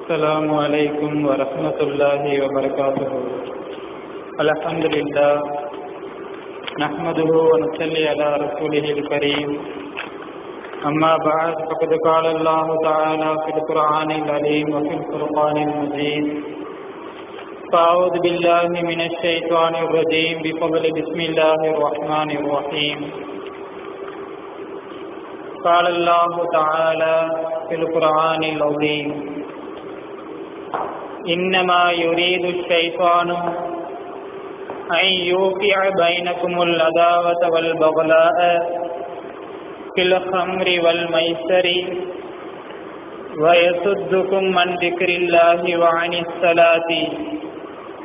السلام عليكم ورحمة الله وبركاته. الحمد لله نحمده ونصلي على رسوله الكريم. أما بعد فقد قال الله تعالى في القرآن العظيم وفي الفرقان المجيد. فأعوذ بالله من الشيطان الرجيم بفضل بسم الله الرحمن الرحيم. قال الله تعالى في القرآن العظيم: إنما يريد الشيطان أن يوقع بينكم العداوة والبغضاء في الخمر والميسر ويصدكم عن ذكر الله وعن الصلاة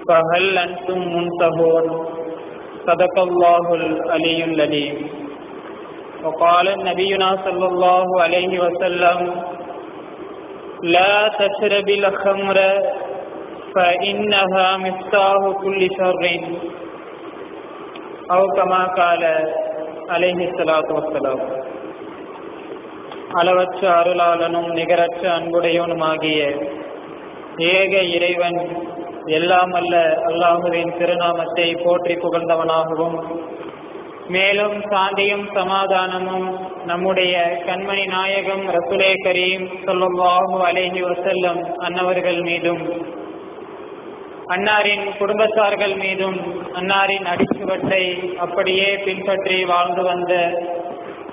فهل أنتم منتهون. صدق الله العلي العليم. وقال نبينا صلى الله عليه وسلم: لا تشرب الخمر فإنها مفتاح كل شر، أو كما قال عليه الصلاة والسلام. அளவற்ற அருளாளனும் நிகரற்ற அன்புடையவனுமாகிய ஏக இறைவன் எல்லாம் அல்ல அல்லாஹுவின் திருநாமத்தை போற்றி புகழ்ந்தவனாகவும், மேலும் சாந்தியும் சமாதானமும் நம்முடைய கண்மணி நாயகம் ரசூலே கரீம் ஸல்லல்லாஹு அலைஹி வஸல்லம் அன்னவர்கள் மீதும், அன்னாரின் குடும்பத்தார்கள் மீதும், அன்னாரின் அடிச்சுவற்றை அப்படியே பின்பற்றி வாழ்ந்து வந்த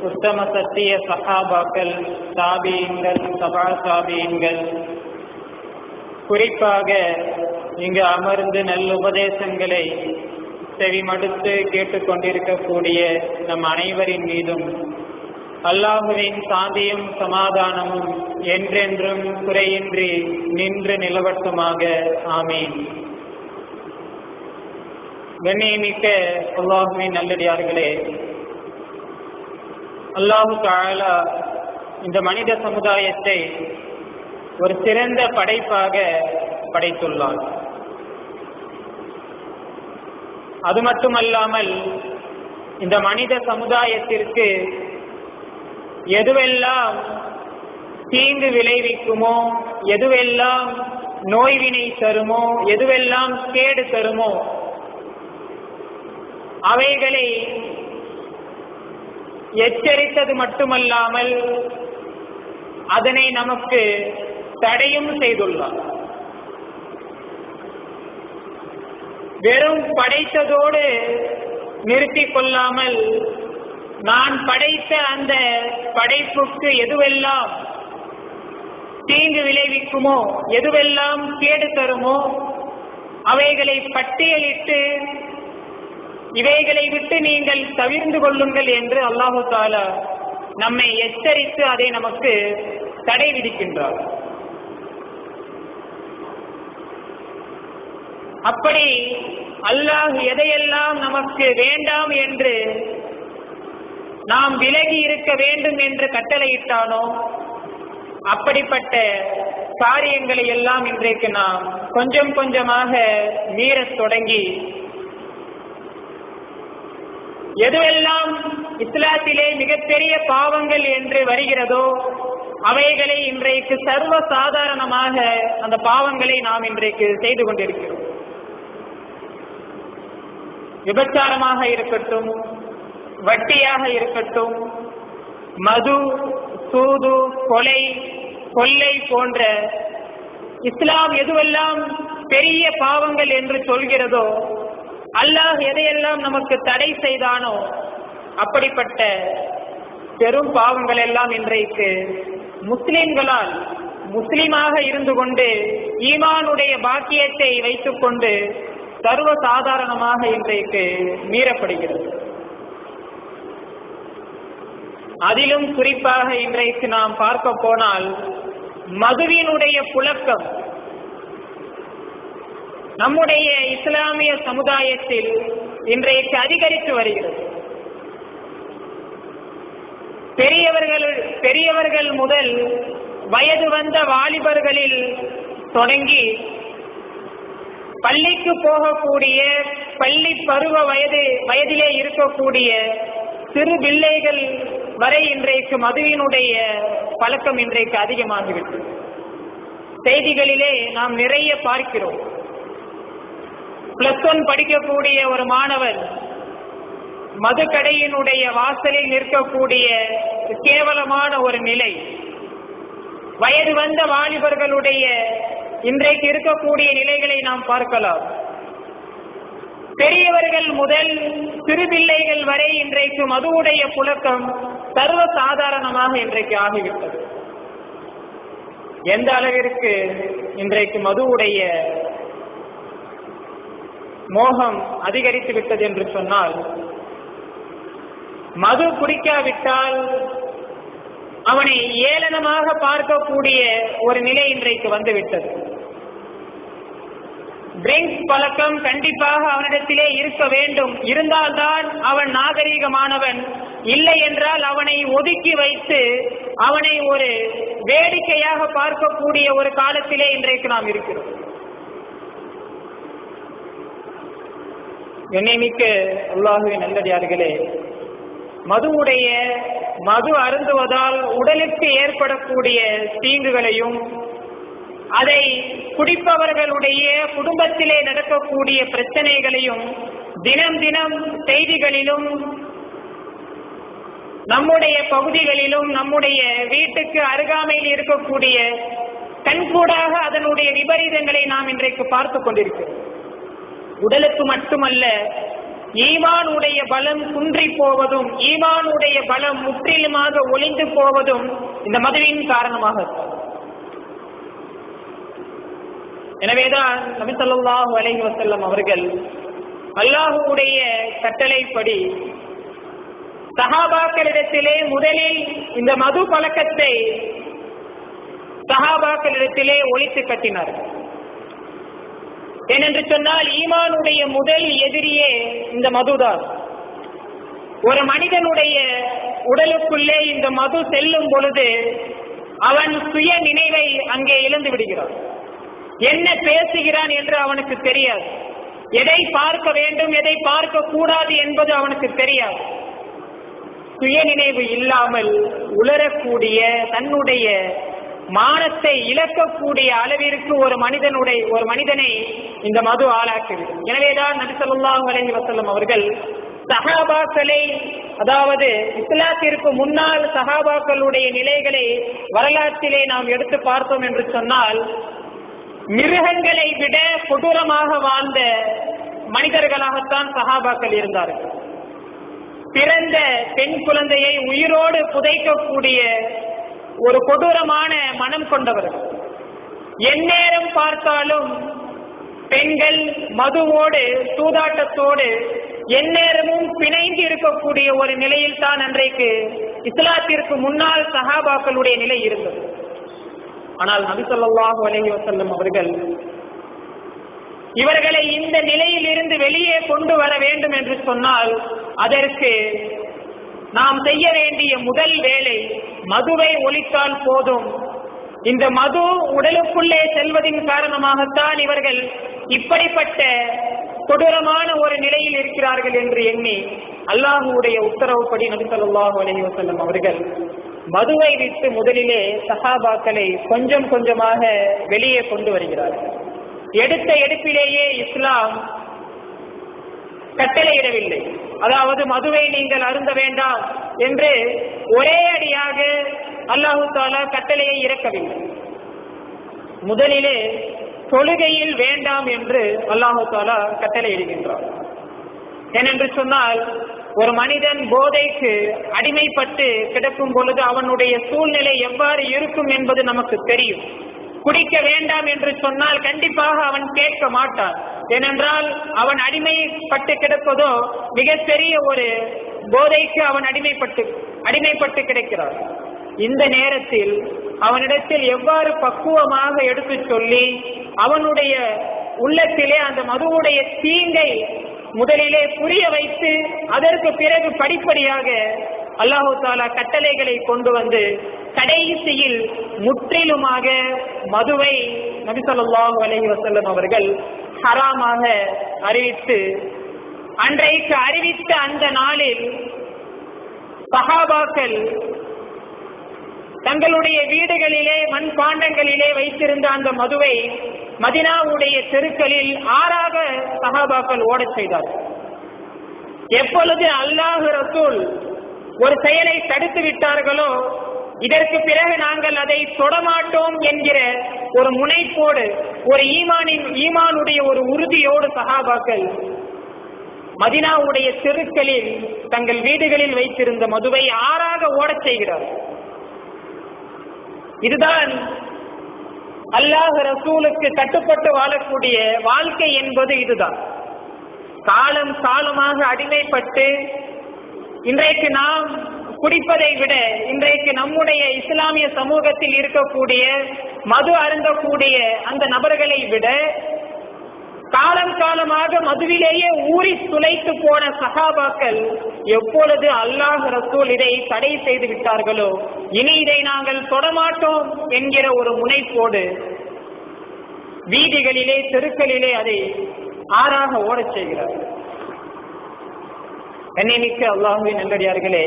உத்தம சத்திய சஹாபாக்கள், தாபீன்கள், தபா தாபீன்கள், குறிப்பாக இங்கு அமர்ந்து நல்லுபதேசங்களை செவிமடுத்து கேட்டுக்கொண்டிருக்கக்கூடிய நம் அனைவரின் மீதும் அல்லாஹுவின் சாந்தியும் சமாதானமும் என்றென்றும் குறையின்றி நின்று நிலவட்டுமாக. ஆமீன். கண்ணியமிக்க அல்லாஹுவின் நல்லடியார்களே, அல்லாஹு தஆலா இந்த மனித சமுதாயத்தை ஒரு சிறந்த படைப்பாக படைத்துள்ளார். அது மட்டுமல்லாமல் இந்த மனித சமுதாயத்திற்கு எதுவெல்லாம் தீங்கு விளைவிக்குமோ, எதுவெல்லாம் நோய்வினை தருமோ, எதுவெல்லாம் கேடு தருமோ, அவைகளை எச்சரித்தது மட்டுமல்லாமல் அதனை நமக்கு தடையும் செய்துள்ளார். வெறும் படைத்ததோடு நிறுத்திக் கொள்ளாமல், நான் படைத்த அந்த படைப்புக்கு எதுவெல்லாம் தீங்கு விளைவிக்குமோ, எதுவெல்லாம் கேடு தருமோ, அவைகளை பட்டியலிட்டு இவைகளை விட்டு நீங்கள் தவிர்ந்து கொள்ளுங்கள் என்று அல்லாஹு தஆலா நம்மை எச்சரித்து அதை நமக்கு தடை விதிக்கின்றார். அப்படி அல்லாஹ் எதையெல்லாம் நமக்கு வேண்டாம் என்று நாம் விலகி இருக்க வேண்டும் என்று கட்டளையிட்டானோ, அப்படிப்பட்ட காரியங்களை எல்லாம் இன்றைக்கு நாம் கொஞ்சம் கொஞ்சமாக மீறத் தொடங்கி, எதுவெல்லாம் இஸ்லாத்திலே மிகப்பெரிய பாவங்கள் என்று வருகிறதோ அவைகளை இன்றைக்கு சர்வ சாதாரணமாக அந்த பாவங்களை நாம் இன்றைக்கு செய்து கொண்டிருக்கிறோம். விபச்சாரமாக இருக்கட்டும், வட்டியாக இருக்கட்டும், மது, சூது, கொலை, கொள்ளை போன்ற இஸ்லாம் எதுவெல்லாம் பெரிய பாவங்கள் என்று சொல்கிறதோ, அல்லாஹ் எதையெல்லாம் நமக்கு தடை செய்தானோ அப்படிப்பட்ட பெரும் பாவங்கள் எல்லாம் இன்றைக்கு முஸ்லிம்களால் முஸ்லிமாக இருந்து கொண்டு ஈமானுடைய பாக்கியத்தை வைத்துக் கொண்டு சர்வ சாதாரணமாக இன்றைக்கு மீறப்படுகிறது. அதிலும் குறிப்பாக இன்றைக்கு நாம் பார்க்க போனால் மதுவினுடைய புழக்கம் நம்முடைய இஸ்லாமிய சமுதாயத்தில் இன்றைக்கு அதிகரித்து வருகிறது. பெரியவர்கள் முதல் வயது வந்த வாலிபர்களில் தொடங்கி பள்ளிக்கு போகக்கூடிய, பள்ளி பருவ வயதிலே இருக்கக்கூடிய சிறு பிள்ளைகள் வரை இன்றைக்கு மதுவினுடைய பழக்கம் இன்றைக்கு அதிகமாகிவிட்டது. செய்திகளிலே நாம் நிறைய பார்க்கிறோம். +1 படிக்கக்கூடிய ஒரு மாணவன் மதுக்கடையினுடைய வாசலில் நிற்கக்கூடிய கேவலமான ஒரு நிலை, வயது வந்த வாலிபர்களுடைய இன்றைக்கு இருக்கக்கூடிய நிலைகளை நாம் பார்க்கலாம். பெரியவர்கள் முதல் சிறுபிள்ளைகள் வரை இன்றைக்கு மதுவுடைய புழக்கம் சர்வ சாதாரணமாக இன்றைக்கு ஆகிவிட்டது. எந்த அளவிற்கு இன்றைக்கு மதுவுடைய மோகம் அதிகரித்து விட்டது என்று சொன்னால், மது குடிக்காவிட்டால் அவனை ஏளனமாக பார்க்கக்கூடிய ஒரு நிலை இன்றைக்கு வந்துவிட்டது. ட்ரிங்க்ஸ் பழக்கம் கண்டிப்பாக அவனிடத்திலே இருக்க வேண்டும். இருந்தால்தான் அவன் நாகரீகமானவன். இல்லை என்றால் அவனை ஒதுக்கி வைத்து அவனை ஒரு வேடிக்கையாக பார்க்கக்கூடிய ஒரு காலத்திலே இன்றைக்கு நாம் இருக்கிறோம். கண்ணியமிக்க அல்லாஹ்வின் நல்லடியார்களே, மது அருந்துவதால் உடலுக்கு ஏற்படக்கூடிய தீங்குகளையும், அதை குடிப்பவர்களுடைய குடும்பத்திலே நடக்கக்கூடிய பிரச்சனைகளையும் தினம் தினம் செய்திகளிலும், நம்முடைய பகுதிகளிலும், நம்முடைய வீட்டுக்கு அருகாமையில் இருக்கக்கூடிய கண்கூடாக அதனுடைய விபரீதங்களை நாம் இன்றைக்கு பார்த்து கொண்டிருக்கிறோம். உடலுக்கு மட்டுமல்ல, ஈமானுடைய பலம் குன்றி போவதும், ஈமானுடைய பலம் முற்றிலுமாக ஒளிந்து போவதும் இந்த மதுவின் காரணமாக. எனவேதான் நபி ஸல்லல்லாஹு அலைஹி வஸல்லம் அவர்கள் அல்லாஹ்வுடைய கட்டளைப்படி சஹாபாக்களிடத்திலே முதலில் இந்த மது பழக்கத்தை சஹாபாக்களிடத்திலே ஒழித்து கட்டினார். ஏனென்று சொன்னால், ஈமானுடைய முதல் எதிரியே இந்த மதுதான். ஒரு மனிதனுடைய உடலுக்குள்ளே இந்த மது செல்லும் பொழுது அவன் சுய நினைவை அங்கே இழந்து விடுகிறான். என்ன பேசுகிறான் என்று அவனுக்கு தெரியாது. எதை பார்க்க வேண்டும், எதை பார்க்க கூடாது என்பது அவனுக்கு தெரியாது. சுய நினைவு இல்லாமல் உலரக்கூடிய, தன்னுடைய மானத்தை இழக்கக்கூடிய அளவிற்கு ஒரு மனிதனை இந்த மது ஆளாக்கிவிடும். எனவேதான் நபி ஸல்லல்லாஹு அலைஹி வஸல்லம் அவர்கள் சஹாபாக்களை, அதாவது இஸ்லாத்திற்கு முன்னால் சஹாபாக்களுடைய நிலைகளை வரலாற்றிலே நாம் எடுத்து பார்த்தோம் என்று சொன்னால், மிருகங்களை விட கொடூரமாக வாழ்ந்த மனிதர்களாகத்தான் சஹாபாக்கள் இருந்தார்கள். பிறந்த பெண் குழந்தையை உயிரோடு புதைக்கக்கூடிய ஒரு கொடூரமான மனம் கொண்டவர்கள். எந்நேரம் பார்த்தாலும் பெண்கள் மதுவோடு, சூதாட்டத்தோடு எந்நேரமும் பிணைந்து இருக்கக்கூடிய ஒரு நிலையில் தான் அன்றைக்கு இஸ்லாத்திற்கு முன்னால் சஹாபாக்களுடைய நிலை இருந்தது. ஆனால் நபி ஸல்லல்லாஹு அலைஹி வஸல்லம் அவர்கள் இவர்களை இந்த நிலையில் இருந்து வெளியே கொண்டு வர வேண்டும் என்று சொன்னால், அதற்கு நாம் செய்ய வேண்டிய முதல் வேலை மதுவை ஒழித்தால் போதும். இந்த மது உடலுக்குள்ளே செல்வதின் காரணமாகத்தான் இவர்கள் இப்படிப்பட்ட கொடூரமான ஒரு நிலையில் இருக்கிறார்கள் என்று எண்ணி அல்லாஹ்வுடைய உத்தரவுப்படி நபி ஸல்லல்லாஹு அலைஹி வஸல்லம் அவர்கள் மதுவை விட்டு முதலிலே சஹாபாக்களை கொஞ்சம் கொஞ்சமாக வெளியே கொண்டு வருகிறார்கள். எடுத்த எடுப்பிலேயே இஸ்லாம் கட்டளையிடவில்லை. அதாவது மதுவை நீங்கள் அருந்த வேண்டாம் என்று ஒரே அடியாக அல்லாஹு தஆலா கட்டளையை இறக்கவில்லை. முதலிலே தொழுகையில் வேண்டாம் என்று அல்லாஹு தஆலா கட்டளையிடுகின்றார். ஏனென்று சொன்னால், ஒரு மனிதன் போதைக்கு அடிமைப்பட்டு கிடக்கும் பொழுது அவனுடைய சூழ்நிலை எவ்வாறு இருக்கும் என்பது நமக்கு தெரியும். குடிக்க வேண்டாம் என்று சொன்னால் கண்டிப்பாக அவன் கேட்க மாட்டான். ஏனென்றால் அவன் அடிமைப்பட்டு கிடப்பதோ மிகப்பெரிய ஒரு போதைக்கு அவன் அடிமைப்பட்டு கிடக்கிறான். இந்த நேரத்தில் அவனிடத்தில் எவ்வாறு பக்குவமாக எடுத்து சொல்லி அவனுடைய உள்ளத்திலே அந்த மதுவுடைய தீங்கை முதலிலே புரிய வைத்து அதற்கு பிறகு படிப்படியாக அல்லாஹு தஆலா கட்டளைகளை கொண்டு வந்து கடைசியில் முற்றிலுமாக மதுவை நபி ஸல்லல்லாஹு அலைஹி வஸல்லம் அவர்கள் ஹராமாக அறிவித்து, அன்றைக்கு அறிவித்த அந்த நாளில் சஹாபாக்கள் தங்களுடைய வீடுகளிலே மண்பாண்டங்களிலே வைத்திருந்த அந்த மதுவை மதீனாவுடைய தெருக்களில் ஆறாக சஹாபாக்கள் ஓடச் செய்தார்கள். எப்பொழுது அல்லாஹ் ரசூல் ஒரு செயலை தடுத்து விட்டார்களோ, இதற்கு பிறகு நாங்கள் அதை தொடமாட்டோம் என்கிற ஒரு முனைப்போடு, ஒரு ஈமானுடைய ஒரு உறுதியோடு சஹாபாக்கள் மதீனாவுடைய தெருக்களில் தங்கள் வீடுகளில் வைத்திருந்த மதுவை ஆறாக ஓடச் செய்கிறார்கள். இதுதான் அல்லாஹ் ரசூலுக்கு கட்டுப்பட்டு வாழக்கூடிய வாழ்க்கை என்பது. இதுதான் காலம் காலமாக அடிமைப்பட்டு இன்றைக்கு நாம் குடிப்பதை விட, இன்றைக்கு நம்முடைய இஸ்லாமிய சமூகத்தில் இருக்கக்கூடிய மது அருந்தக்கூடிய அந்த நபர்களை விட காலம் காலமாக மதுவிலேயே ஊறி துளைத்து போன சஹாபாக்கள் எப்பொழுது அல்லாஹ் ரசூல் இதை தடை செய்து விட்டார்களோ, இனி இதை நாங்கள் தொடமாட்டோம் என்கிற ஒரு முனைப்போடு வீதிகளிலே தெருக்களிலே அதை ஆறாக ஓடச் செய்கிறார்கள். கண்ணியமிக்க அல்லாஹ்வின் நல்லடியார்களே,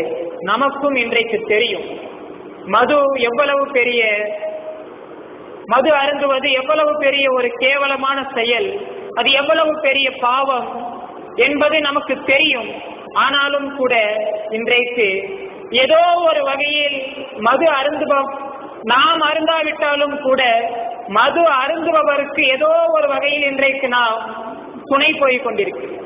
நமக்கும் இன்றைக்கு தெரியும் மது எவ்வளவு பெரிய, மது அருந்துவது எவ்வளவு பெரிய ஒரு கேவலமான செயல், அது எவ்வளவு பெரிய பாவம் என்பது நமக்கு தெரியும். ஆனாலும் கூட இன்றைக்கு ஏதோ ஒரு வகையில் மது நாம் அருந்தாவிட்டாலும் கூட மது அருந்துபவருக்கு ஏதோ ஒரு வகையில் இன்றைக்கு நாம் துணை போய் கொண்டிருக்கிறோம்.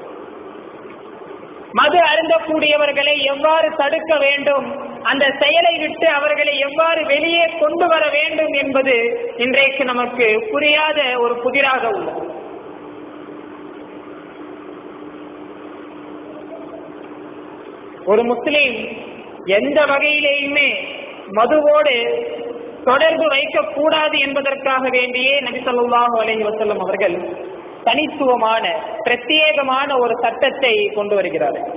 மது அருந்தக்கூடியவர்களை எவ்வாறு தடுக்க வேண்டும், அந்த செயலை விட்டு அவர்களை எவ்வாறு வெளியே கொண்டு வர வேண்டும் என்பது இன்றைக்கு நமக்கு புரியாத ஒரு புதிராக உள்ளது. ஒரு முஸ்லிம் எந்த வகையிலேயுமே மதுவோடு தொடர்பு வைக்கக்கூடாது என்பதற்காக வேண்டியே நபி ஸல்லல்லாஹு அலைஹி வஸல்லம் அவர்கள் தனித்துவமான பிரத்யேகமான ஒரு சட்டத்தை கொண்டு வருகிறார்கள்.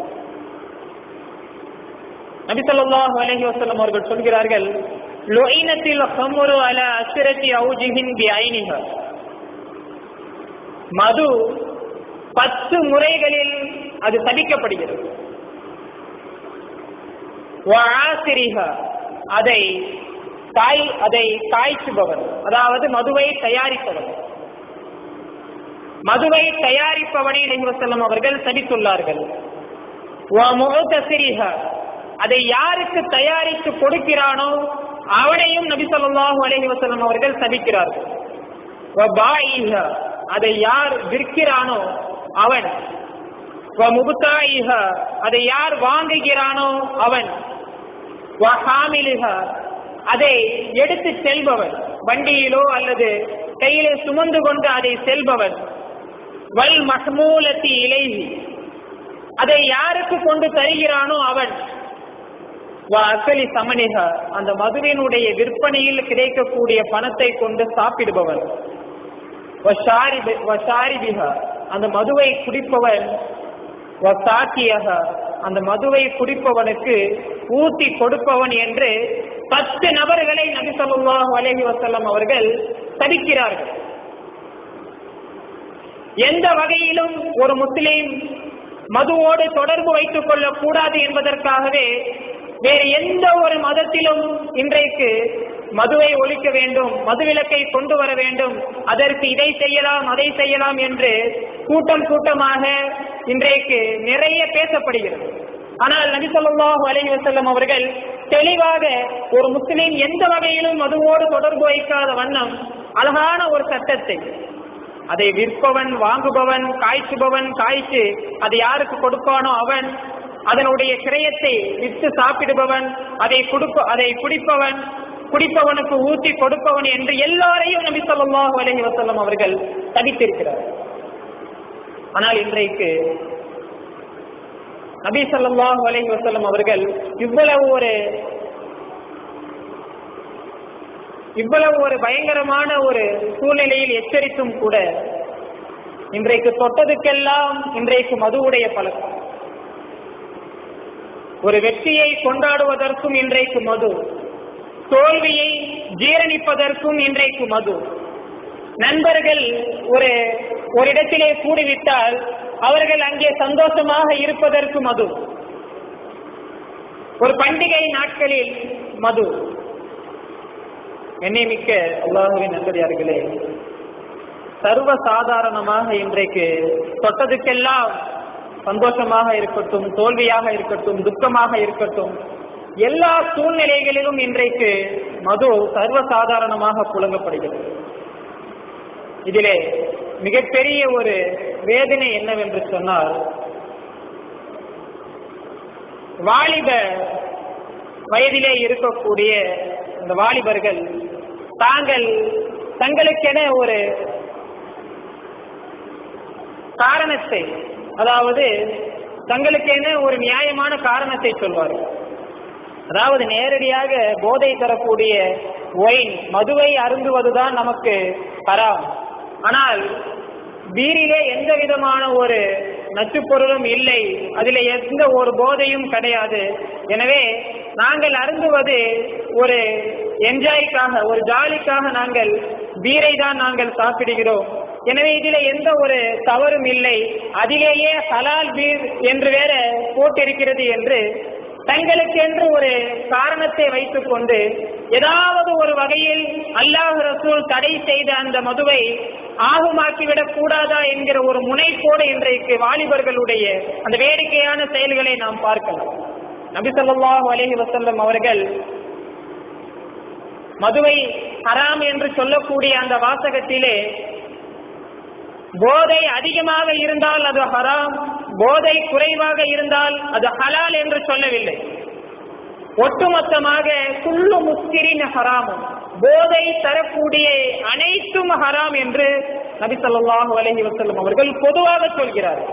நபி ஸல்லல்லாஹு அலைஹி வஸல்லம் அவர்கள் சொல்கிறார்கள், லுஇனத்தில் ஹம்ரு அலா அஸ்ரதி அவ்ஜிஹின் பிஐனிஹா. மது 10 முறைகளில் அது தடிக்கப்படுகிறது. வஆசிரிஹா, அதை காய்ச்சுபவர், அதாவது மதுவை தயாரிப்பவர், மதுவை தயாரிப்பவனை நபி வஸல்லம் அவர்கள் சபித்துள்ளார்கள். வமுஅதசிரிஹா, அதை யாருக்கு தயாரித்து கொடுக்கிறானோ அவனையும் நபி ஸல்லல்லாஹு அலைஹி வஸல்லம் அவர்கள் சபிக்கிறார்கள். வபாயிஹா, அதை யார் விற்கிறானோ அவன். வமுபதாயிஹா, அதை யார் வாங்குகிறானோ அவன். வஹாமிலுஹா, அதை எடுத்து செல்பவன், வண்டியிலோ அல்லது கையிலே சுமந்து கொண்டு அதை செல்பவன். வல் மஹ்மூலத்தி இலைஹி, அதை யாருக்கு கொண்டு தருகிறானோ அவன். வஅகலி சமனிஹா, அந்த மதுவினுடைய விற்பனையில் கிடைக்கக்கூடிய பணத்தை கொண்டு சாப்பிடுபவன். வஷாரிபிஹா, அந்த மதுவை குடிப்பவன். வசாக்கியஹா, அந்த மதுவை குடிப்பவனுக்கு ஊத்தி கொடுப்பவன் என்று 10 நபர்களை நபி ஸல்லல்லாஹு அலைஹி வஸல்லம் அவர்கள் தடுக்கிறார்கள். எந்த வகையிலும் ஒரு முஸ்லிம் மதுவோடு தொடர்பு வைத்துக் கொள்ளக் கூடாது என்பதற்காகவே வேறு எந்த ஒரு மதத்திலும் இன்றைக்கு மதுவை ஒழிக்க வேண்டும், மதுவிலக்கை கொண்டு வர வேண்டும், அதற்கு இதை செய்யலாம் அதை செய்யலாம் என்று கூட்டம் கூட்டமாக இன்றைக்கு நிறைய பேசப்படுகிறது. ஆனால் நபி ஸல்லல்லாஹு அலைஹி வஸல்லம் அவர்கள் தெளிவாக ஒரு முஸ்லிம் எந்த வகையிலும் மதுவோடு தொடர்பு வைக்காத வண்ணம் அழகான ஒரு சட்டத்தை, அதை விற்பவன், வாங்குபவன், காய்ச்சுபவன், காய்ச்சி அதை யாருக்கு கொடுப்பானோ அவன், அதனுடைய கிரயத்தை விற்று சாப்பிடுபவன், அதை குடிப்பவன், குடிப்பவனுக்கு ஊற்றி கொடுப்பவன் என்று எல்லாரையும் நபி ஸல்லல்லாஹு அலைஹி வஸல்லம் அவர்கள் தடுத்திருக்கிறார். ஆனால் இன்றைக்கு நபி ஸல்லல்லாஹு அலைஹி வஸல்லம் அவர்கள் இவ்வளவு ஒரு பயங்கரமான ஒரு சூழ்நிலையில் எச்சரித்தும் கூட இன்றைக்கு தொட்டதுக்கெல்லாம் இன்றைக்கு மதுவுடைய பழக்கம். ஒரு வெற்றியை கொண்டாடுவதற்கும் இன்றைக்கு மது, தோல்வியை ஜீரணிப்பதற்கும் இன்றைக்கு மது. நண்பர்கள் ஒரு இடத்திலே கூடிவிட்டால் அவர்கள் அங்கே சந்தோஷமாக இருப்பதற்கு மது. ஒரு பண்டிகை நாட்களில் மது, எண்ணிமிக்க அல்லாஹுவின் நல்லடியார்களே, சர்வ சாதாரணமாக இன்றைக்கு தொட்டதுக்கெல்லாம் சந்தோஷமாக இருக்கட்டும், தோல்வியாக இருக்கட்டும், துக்கமாக இருக்கட்டும், எல்லா சூழ்நிலைகளிலும் இன்றைக்கு மது சர்வ சாதாரணமாக புழங்கப்படுகிறது. இதிலே மிகப்பெரிய ஒரு வேதனை என்னவென்று சொன்னால், வாலிப வயதிலே இருக்கக்கூடிய இந்த வாலிபர்கள் தங்களுக்கென ஒரு காரணத்தை, அதாவது தங்களுக்கென ஒரு நியாயமான காரணத்தை சொல்வார்கள். அதாவது நேரடியாக போதை தரக்கூடிய ஒயின், மதுவை அருந்துவதுதான் நமக்கு ஹராம், ஆனால் பீரிலே எந்த விதமான ஒரு நச்சுப்பொருளும் இல்லை, அதில் எந்த ஒரு போதையும் கிடையாது. எனவே நாங்கள் அருந்துவது ஒரு என்ஜாய்க்காக, ஒரு ஜாலிக்காக நாங்கள் பீரை தான் நாங்கள் சாப்பிடுகிறோம். எனவே இதில் எந்த ஒரு தவறும் இல்லை, அதிலேயே ஹலால் பீர் என்று வேற போட்டிருக்கிறது என்று தங்களுக்கென்று ஒரு காரணத்தை வைத்துக் கொண்டு ஏதாவது ஒரு வகையில் அல்லாஹ் ரசூல் தடை செய்த அந்த மதுவை ஆகுமாக்கிவிடக் கூடாதா என்கிற ஒரு முனைப்போடு இன்றைக்கு வாலிபர்களுடைய அந்த வேடிக்கையான செயல்களை நாம் பார்க்கலாம். நபி ஸல்லல்லாஹு அலைஹி வஸல்லம் அவர்கள் மதுவை ஹராம் என்று சொல்லக்கூடிய அந்த வாசகத்திலே போதை அதிகமாக இருந்தால் அது ஹராம், போதை குறைவாக இருந்தால் அது ஹலால் என்று சொல்லவில்லை. ஒட்டுமொத்தமாக குல்லு முஸ்கிரின் ஹராம், போதை தரக்கூடிய அனைத்தும் ஹராம் என்று நபி ஸல்லல்லாஹு அலைஹி வஸல்லம் அவர்கள் பொதுவாக சொல்கிறார்கள்.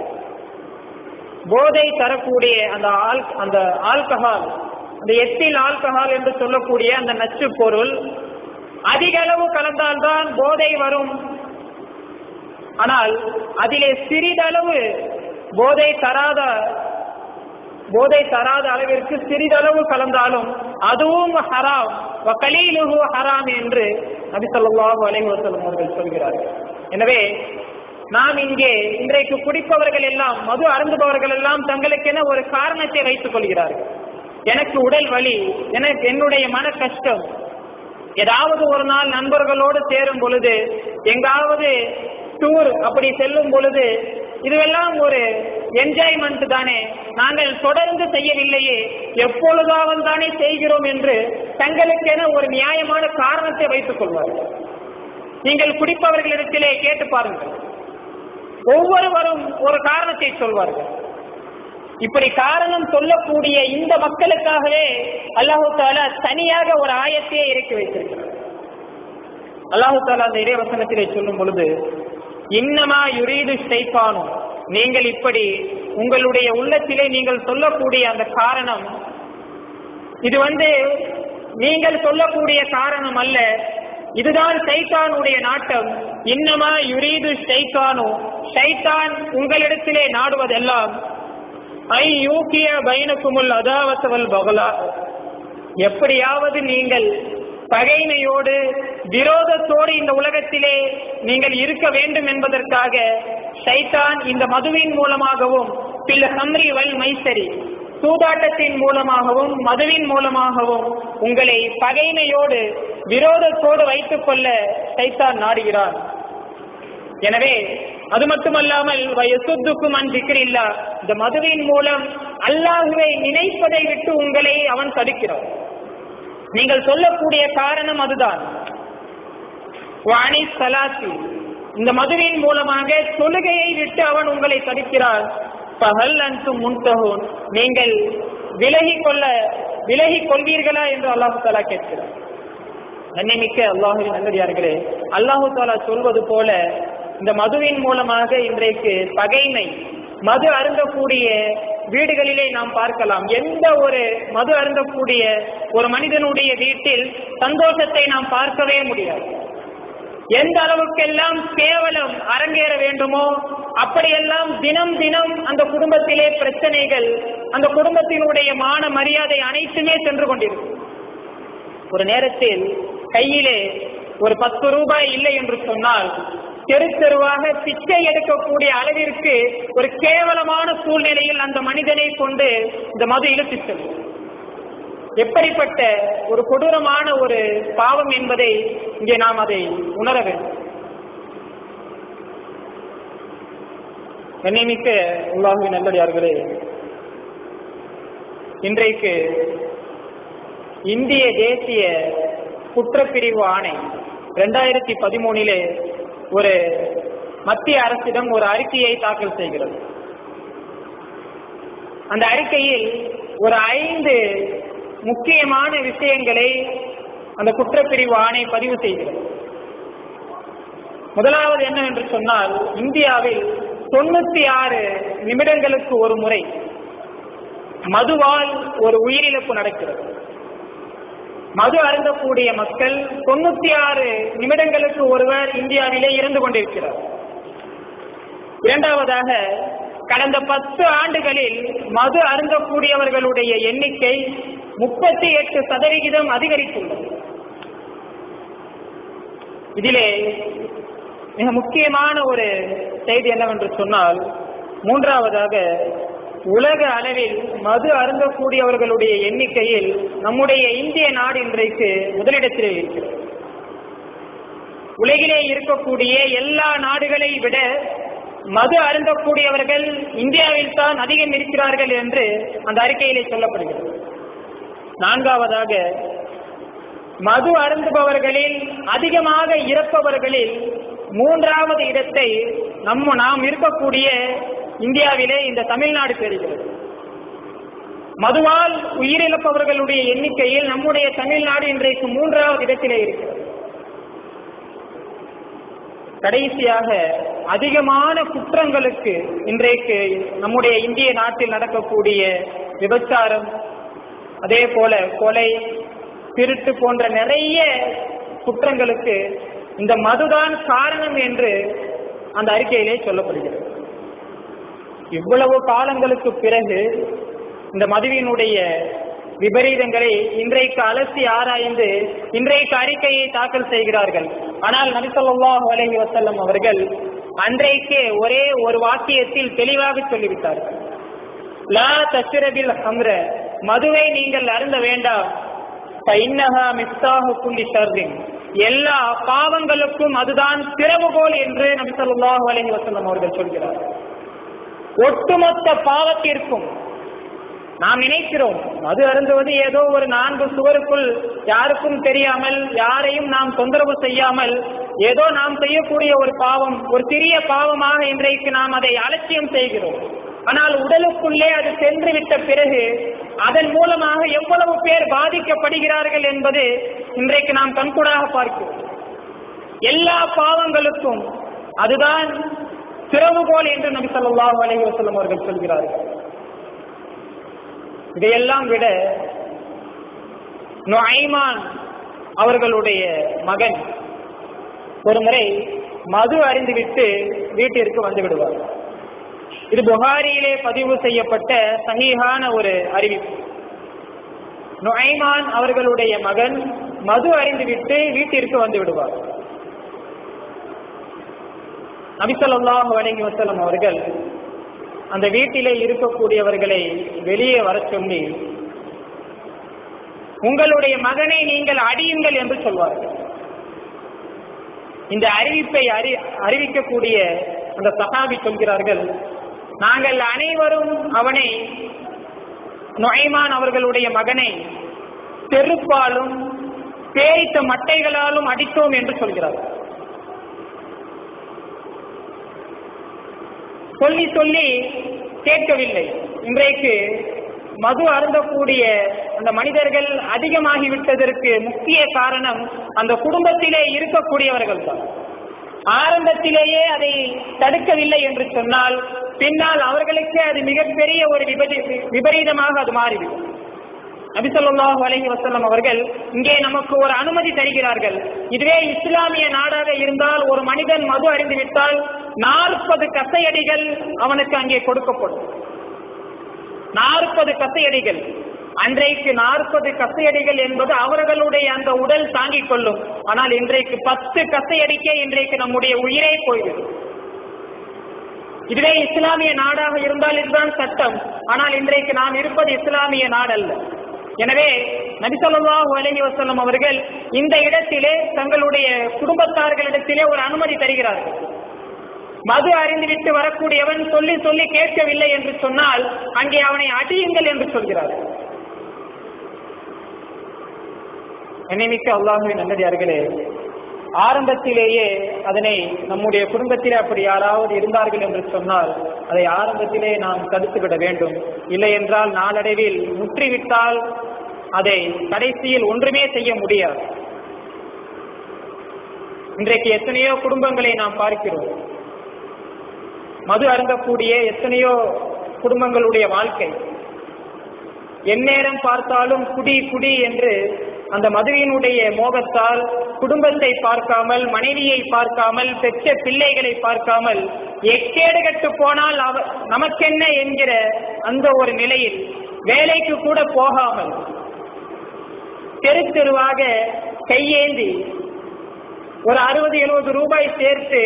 போதை தரக்கூடிய அந்த ஆல்கஹால், அந்த எத்தில் ஆல்கஹால் என்று சொல்லக்கூடிய அந்த நச்சு பொருள் அதிக அளவு கலந்தால்தான் போதை வரும். ஆனால் அதிலே சிறிதளவு போதை தராத அளவிற்கு சிறிதளவு கலந்தாலும் அதுவும் ஹராம், வகலீலுஹு ஹராம் என்று நபி ஸல்லல்லாஹு அலைஹி வஸல்லம் அவர்கள் சொல்கிறார்கள். எனவே நாம் இங்கே இன்றைக்கு குடிப்பவர்கள் எல்லாம், மது அருந்துபவர்கள் எல்லாம் தங்களுக்கென ஒரு காரணத்தை வைத்துக் கொள்கிறார்கள். எனக்கு உடல் வலி, எனக்கு என்னுடைய மன கஷ்டம், ஏதாவது ஒரு நாள் நண்பர்களோடு சேரும் பொழுது, எங்காவது டூர் அப்படி செல்லும் பொழுது, இதுவெல்லாம் ஒரு என்ஜாய்மெண்ட் தானே, நாங்கள் தொடர்ந்து செய்யவில்லையே, எப்பொழுதாவது தானே செய்கிறோம் என்று தங்களுக்கென ஒரு நியாயமான காரணத்தை வைத்துக் கொள்வார்கள். நீங்கள் குடிப்பவர்களிடத்திலே கேட்டு பாருங்கள், ஒவ்வொருவரும் ஒரு காரணத்தை சொல்வார்கள். இப்படி காரணம் சொல்லக்கூடிய இந்த மக்களுக்காகவே அல்லாஹு தஆலா தனியாக ஒரு ஆயத்தையே இறக்கி வைத்திருக்கிறார். அல்லாஹு தஆலா அந்த இறைவசனத்திலே சொல்லும் பொழுது, இன்னமா யுரீது ஷைத்தானு, நீங்கள் இப்படி உங்களுடைய உள்ளத்திலே நீங்கள் சொல்லக்கூடிய அந்த காரணம், இது நீங்கள் சொல்லக்கூடிய காரணம் அல்ல, இதுதான் ஷைத்தானுடைய நாட்டம். இன்னமா யுரீது ஷைத்தானு, ஷைத்தான் உங்களிடத்திலே நாடுவதெல்லாம் ஐ யூகிய பைனகுமுல் அதாவத வல் பகலா, எப்படியாவது நீங்கள் பகைமையோடு விரோதத்தோடு இந்த உலகத்திலே நீங்கள் இருக்க வேண்டும் என்பதற்காக ஷைத்தான் இந்த மதுவின் மூலமாகவும் பில் ஹம்ரி வல் மைசரி, சூதாட்டத்தின் மூலமாகவும் மதுவின் மூலமாகவும் உங்களை பகைமையோடு விரோதத்தோடு வைத்துக் கொள்ள ஷைத்தான் நாடுகிறான். எனவே அது மட்டுமல்லாமல் வயசுத்துக்கும் அன் திக்ரில்லா, இந்த மதுவின் மூலம் அல்லாஹ்வை நினைப்பதை விட்டு உங்களை அவன் தடுக்கிறான். நீங்கள் சொல்லக்கூடிய காரணம் அதுதான். வாணி சலாத்தி, இந்த மதுவின் மூலமாக தொழுகையை விட்டு அவன் உங்களை தடுக்கிறான். பகல் அன்தும் முன்தஹூன், நீங்கள் விலகிக் கொள்வீர்களா என்று அல்லாஹு தஆலா கேட்கிறார். நன்மைமிக்க அல்லாஹ்வின் நல்லடியார்களே, அல்லாஹு தஆலா சொல்வது போல இந்த மதுவின் மூலமாக இன்றைக்கு பகைமை, மது அருந்தக்கூடிய வீடுகளிலே நாம் பார்க்கலாம். எந்த ஒரு மது அருந்தக்கூடிய ஒரு மனிதனுடைய வீட்டில் சந்தோஷத்தை நாம் பார்க்கவே முடியாது. எந்த அளவுக்கெல்லாம் கேவலம் அரங்கேற வேண்டுமோ அப்படியெல்லாம் தினம் தினம் அந்த குடும்பத்திலே பிரச்சனைகள், அந்த குடும்பத்தினுடைய மான மரியாதை அனைத்துமே சென்று கொண்டிருக்கும். ஒரு நேரத்தில் கையிலே ஒரு 10 ரூபாய் இல்லை என்று சொன்னால் தெரு தெருவாக பிச்சை எடுக்கக்கூடிய அளவிற்கு ஒரு கேவலமான சூழ்நிலையில் அந்த மனிதனை கொண்டு இந்த மது இழுத்து செல்லும். எப்படிப்பட்ட ஒரு கொடூரமான ஒரு பாவம் என்பதை இங்கே நாம் அதை உணர வேண்டும். கண்ணியமிக்க அல்லாஹ்வின் நல்லடியார்களே, இன்றைக்கு இந்திய தேசிய குற்றப்பிரிவு ஆணை 2013 ஒரு மத்திய அரசிடம் ஒரு அறிக்கையை தாக்கல் செய்கிறது. அந்த அறிக்கையில் ஒரு 5 முக்கியமான விஷயங்களை அந்த குற்றப்பிரிவு ஆணை பதிவு செய்கிறது. முதலாவது என்னவென்று சொன்னால், இந்தியாவில் 96 நிமிடங்களுக்கு ஒரு முறை மதுவால் ஒரு உயிரிழப்பு நடக்கிறது. மது அருந்தக்கூடிய மக்கள் 96 நிமிடங்களுக்கு ஒருவர் இந்தியாவிலே இறந்து கொண்டிருக்கிறார். இரண்டாவதாக, கடந்த 10 ஆண்டுகளில் மது அருந்தக்கூடியவர்களுடைய எண்ணிக்கை 38% அதிகரித்துள்ளது. இதிலே மிக முக்கியமான ஒரு செய்தி என்னவென்று சொன்னால், மூன்றாவதாக, உலக அளவில் மது அருந்தக்கூடியவர்களுடைய எண்ணிக்கையில் நம்முடைய இந்திய நாடு இன்றைக்கு முதலிடத்திலே இருக்கிறது. உலகிலே இருக்கக்கூடிய எல்லா நாடுகளை விட மது அருந்தக்கூடியவர்கள் இந்தியாவில் தான் அதிகம் இருக்கிறார்கள் என்று அந்த அறிக்கையிலே சொல்லப்படுகிறது. நான்காவதாக, மது அருந்துபவர்களில் அதிகமாக இறப்பவர்களில் 3வது இடத்தை நாம் இருக்கக்கூடிய இந்தியாவிலே இந்த தமிழ்நாடு பெறுகிறது. மதுவால் உயிரிழப்பவர்களுடைய எண்ணிக்கையில் நம்முடைய தமிழ்நாடு இன்றைக்கு 3வது இடத்திலே இருக்கிறது. கடைசியாக, அதிகமான குற்றங்களுக்கு இன்றைக்கு நம்முடைய இந்திய நாட்டில் நடக்கக்கூடிய விபச்சாரம், அதே போல கொலை, திருட்டு போன்ற நிறைய குற்றங்களுக்கு இந்த மதுதான் காரணம் என்று அந்த அறிக்கையிலே சொல்லப்படுகிறது. இவ்வளவு காலங்களுக்கு பிறகு இந்த மதுவினுடைய விபரீதங்களை இன்றைக்கு அலசி ஆராய்ந்து இன்றைக்கு அறிக்கையை தாக்கல் செய்கிறார்கள். ஆனால் நபி ஸல்லல்லாஹு அலைஹி வஸல்லம் அவர்கள் அன்றைக்கே ஒரே ஒரு வாக்கியத்தில் தெளிவாக சொல்லிவிட்டார்கள். லா தஷ்ரபில் ஹம்ர, மதுவை நீங்கள் அருந்த வேண்டாம். ஃபஇன்னஹா மிஃப்தாஹு குல்லி ஷர்ரின், எல்லா பாவங்களுக்கும் அதுதான் திறவுகோல் என்று நபி ஸல்லல்லாஹு அலைஹி வஸல்லம் அவர்கள் சொல்கிறார்கள். ஒட்டுமொத்த பாவத்திற்கும் நாம் நினைக்கிறோம் மது அருந்துவது ஏதோ ஒரு 4 சுவருக்குள் யாருக்கும் தெரியாமல், யாரையும் நாம் தொந்தரவு செய்யாமல் ஏதோ நாம் செய்யக்கூடிய ஒரு பாவம், ஒரு சிறிய பாவமாக இன்றைக்கு நாம் அதை அலட்சியம் செய்கிறோம். ஆனால் உடலுக்குள்ளே அது சென்று விட்ட பிறகு அதன் மூலமாக எவ்வளவு பேர் பாதிக்கப்படுகிறார்கள் என்பது இன்றைக்கு நாம் கண்கூடாக பார்க்கிறோம். எல்லா பாவங்களுக்கும் அதுதான் திறவுகோல் என்று நபி ஸல்லல்லாஹு அலைஹி வஸல்லம் அவர்கள் சொல்கிறார்கள். இதையெல்லாம் விட நுஐமான் அவர்களுடைய மகன் ஒரு முறை மது அருந்திவிட்டு வீட்டிற்கு வந்து விடுவார். இது புகாரியிலே பதிவு செய்யப்பட்ட சஹீஹான ஒரு அறிவிப்பு. நுஐமான் அவர்களுடைய மகன் மது அருந்திவிட்டு வீட்டிற்கு வந்து விடுவார். நபி ஸல்லல்லாஹு அலைஹி வஸல்லம் அவர்கள் அந்த வீட்டிலே இருக்கக்கூடியவர்களை வெளியே வர சொல்லி, உங்களுடைய மகனை நீங்கள் அடியுங்கள் என்று சொல்வார்கள். இந்த அறிவிப்பை அறிவிக்கக்கூடிய அந்த சஹாபி சொல்கிறார்கள், நாங்கள் அனைவரும் அவனை, நுஐமான் அவர்களுடைய மகனை, செருப்பாலும் பேரித்த மட்டைகளாலும் அடித்தோம் என்று சொல்கிறார்கள். சொல்லி சொல்லி கேட்கவில்லை. இன்றைக்கு மது அருந்தக்கூடிய அந்த மனிதர்கள் அதிகமாகிவிட்டதற்கு முக்கிய காரணம் அந்த குடும்பத்திலே இருக்கக்கூடியவர்கள் தான். ஆரம்பத்திலேயே அதை தடுக்கவில்லை என்று சொன்னால் பின்னால் அவர்களுக்கு அது மிகப்பெரிய ஒரு விபரீதமாக அது மாறிவிடும். நபி ஸல்லல்லாஹு அலைஹி வஸல்லம் அவர்கள் இங்கே நமக்கு ஒரு அனுமதி தருகிறார்கள். இதுவே இஸ்லாமிய நாடாக இருந்தால் ஒரு மனிதன் மது அருந்தி விட்டால் 40 கசையடிகள் அவனுக்கு அங்கே கொடுக்கப்படும். 40 கசையடிகள். அன்றைக்கு 40 கசையடிகள் என்பது அவர்களுடைய அந்த உடல் தாங்கிக் கொள்ளும். ஆனால் இன்றைக்கு 10 கசையடிக்கே இன்றைக்கு நம்முடைய உயிரே போய்விடும். இதுவே இஸ்லாமிய நாடாக இருந்தால் இதுதான் சட்டம். ஆனால் இன்றைக்கு நாம் இருப்பது இஸ்லாமிய நாடு அல்ல. எனவே நபி ஸல்லல்லாஹு அலைஹி வஸல்லம் அவர்கள் இந்த இடத்திலே தங்களுடைய குடும்பத்தார்களிடத்திலே ஒரு அனுமதி தருகிறார்கள். மது அறிந்துவிட்டு வரக்கூடியவன் சொல்லி சொல்லி கேட்கவில்லை என்று சொன்னால் அங்கே அவனை அடியுங்கள் என்று சொல்கிறார்கள். என்னைமிக்க அல்லாஹ்வின் நல்லடியார்களே, ஆரம்பத்திலேயே அதனை நம்முடைய குடும்பத்திலே அப்படி யாராவது இருந்தார்கள் என்று சொன்னால் அதை ஆரம்பத்திலே நாம் தடுத்துவிட வேண்டும். இல்லை என்றால் நாளடைவில் முற்றிவிட்டால் அதை கடைசியில் ஒன்றுமே செய்ய முடியாது. இன்றைக்கு எத்தனையோ குடும்பங்களை நாம் பார்க்கிறோம். மது அருந்தக்கூடிய எத்தனையோ குடும்பங்களுடைய வாழ்க்கை, எந்நேரம் பார்த்தாலும் குடி குடி என்று அந்த மதுவினுடைய மோகத்தால் குடும்பத்தை பார்க்காமல், மனைவியை பார்க்காமல், பெற்ற பிள்ளைகளை பார்க்காமல், எக்கேடு கட்டு போனால் நமக்கென்ன என்கிற அந்த ஒரு நிலையில் வேலைக்கு கூட போகாமல் தெரு தெருவாக கையேந்தி ஒரு 60-70 ரூபாய் சேர்த்து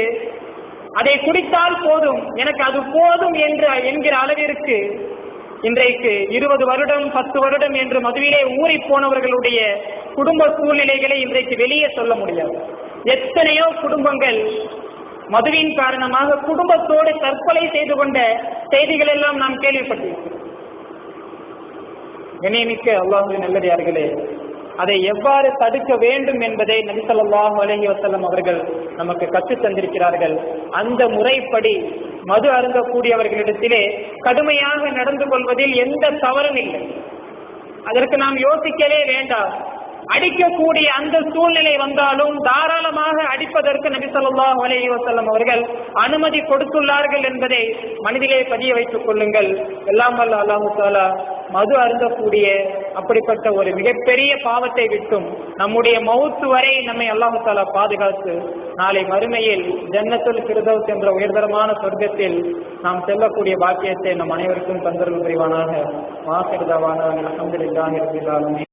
அதை குடித்தால் போதும், எனக்கு அது போதும் என்கிற அளவிற்கு இன்றைக்கு 20 வருடம் 10 வருடம் என்று மதுவிலே ஊறி போனவர்களுடைய குடும்ப சூழ்நிலைகளை இன்றைக்கு வெளியே சொல்ல முடியாது. எத்தனையோ குடும்பங்கள் மதுவின் காரணமாக குடும்பத்தோடு தற்கொலை செய்து கொண்ட செய்திகள் எல்லாம் நாம் கேள்விப்பட்டிருக்கிறோம். கண்ணியமிக்க அல்லாஹ்வின் நல்லடியார்களே, அதை எவ்வாறு தடுக்க வேண்டும் என்பதை நபி ஸல்லல்லாஹு அலைஹி வஸல்லம் அவர்கள் நமக்கு கற்றுத் தந்திருக்கிறார்கள். அந்த முறைப்படி மது அருந்தக்கூடியவர்களிடத்திலே கடுமையாக நடந்து கொள்வதில் எந்த தவறும் இல்லை. அதற்கு நாம் யோசிக்கவே வேண்டாம். அடிக்கக்கூடிய அந்த சூழ்நிலை வந்தாலும் தாராளமாக அடிப்பதற்கு நபி ஸல்லல்லாஹு அலைஹி வஸல்லம் அவர்கள் அனுமதி கொடுத்துள்ளார்கள் என்பதை மனதிலே பதிய வைத்துக் கொள்ளுங்கள். எல்லாம் வல்ல அல்லாஹ் தஆலா மது அருந்தக்கூடிய அப்படிப்பட்ட ஒரு மிகப்பெரிய பாவத்தை விட்டும் நம்முடைய மௌத்து வரை நம்மை அல்லாஹ் தஆலா பாதுகாத்து நாளை மறுமையில் ஜன்னத்துல் ஃபிர்தௌஸ் என்ற உயர்தரமான சொர்க்கத்தில் நாம் செல்லக்கூடிய பாக்கியத்தை நம் அனைவருக்கும் தந்தருள் புரிவானாக. வாஹிர் தவானா அல்ஹம்துலில்லாஹி ரப்பில் ஆலமீன்.